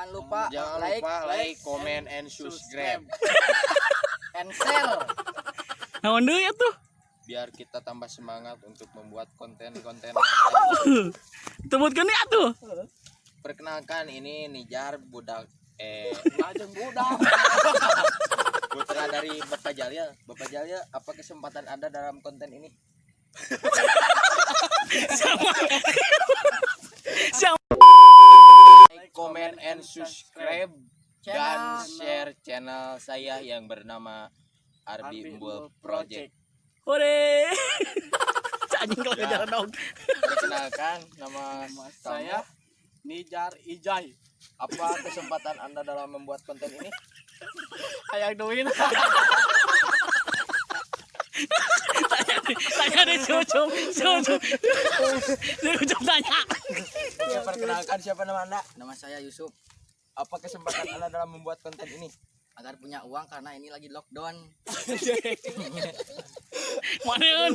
Jangan lupa like, comment, and subscribe. and share. Naon deui atuh? Biar kita tambah semangat untuk membuat konten-konten. Tebutkeun deui atuh. Perkenalkan, ini Nijar budak Lajeng budak. putra dari Bapak Jalil. Bapak Jalil, apa kesempatan Anda dalam konten ini? Like, comment, and subscribe dan share channel saya yang bernama Arbi Embul Project. Hore. Anjing kalau ngejar dong. Perkenalkan, nama Saya Nijar Ijai. Apa kesempatan Anda dalam membuat konten ini? Hayang duit. Tanya deh cucum. Cucum tanya. Ya, perkenalkan, siapa nama Anda? Nama saya Yusuf. Apa kesempatan Anda dalam membuat konten ini? Agar punya uang karena ini lagi lockdown. Maneun.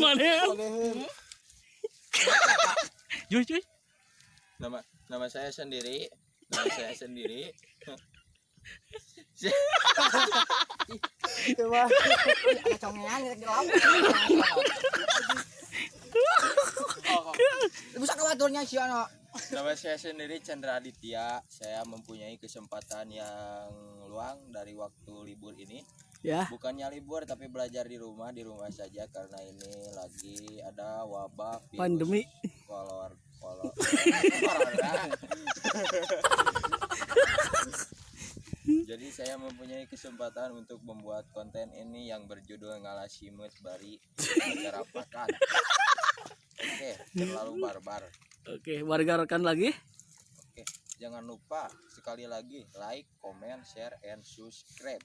Cuy. Nama saya sendiri. Itu mah. Ada congean di gelap. Bisa kawaturnya sih anak. Nama saya sendiri Chandra Aditya. Saya mempunyai kesempatan yang luang dari waktu libur ini. Ya. Bukannya libur tapi belajar di rumah saja karena ini lagi ada wabah virus Pandemi. Corona. Jadi saya mempunyai kesempatan untuk membuat konten ini yang berjudul Ngalasimut Bari Acara Pakan. Oke, terlalu barbar. Oke, warga rekan lagi. Oke, jangan lupa sekali lagi like, comment, share, and subscribe.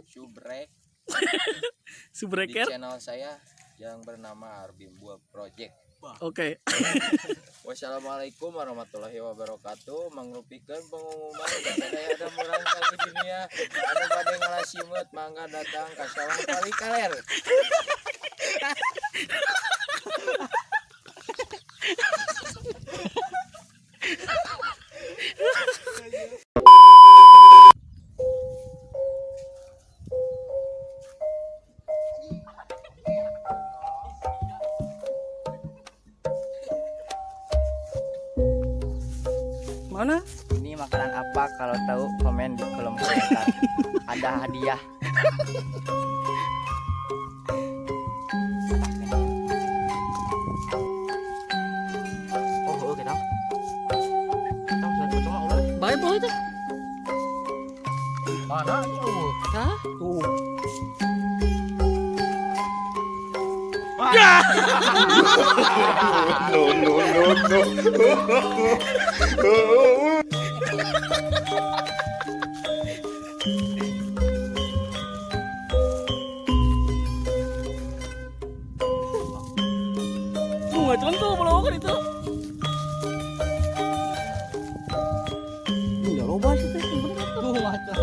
Subrek. Di channel saya yang bernama Arbi Embul Project. Oke. Wassalamualaikum warahmatullahi wabarakatuh. Mangrupikeun pengumuman ada murang kali dunia. Anu bade ngalasimut mangga datang ka sawang kali kaler. Mana? Ini makanan apa? Kalau tahu komen di kolom komentar. Ada hadiah. Oh, kita. Kita sudah coba ulah. Baik boy itu. Mana tuh? Hah? Nggak contoh kalau kan itu. Ya loba sih teh. Tuh, macam.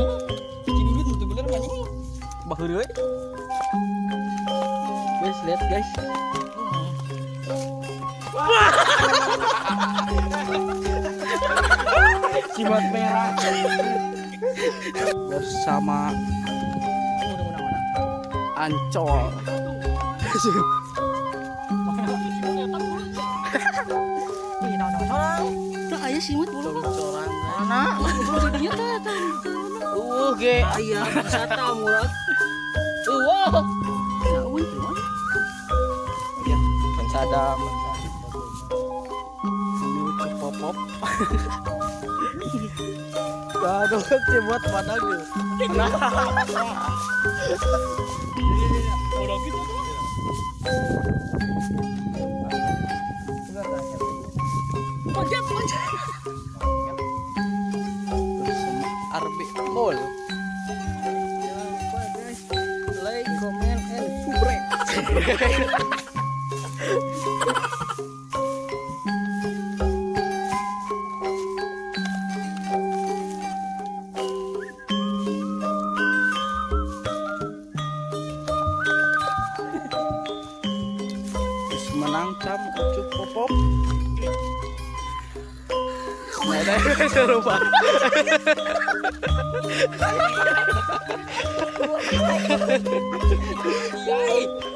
Cici bibit itu bener kan ini? Baheureuy we. Guys, lihat guys. Cibat merah. Bersama Ancol. Nah, aya simut bulu. Mana? Dia teh. Ge aya wisata murad. Wah. Ya euy tuh. Pensadam. Pop. Aduh, buat mana gitu. Udah gitu tuh. Panjat. Arbi Embul. Like, comment, and subscribe. Menangkap ucup popop. Ada serupa. Guys,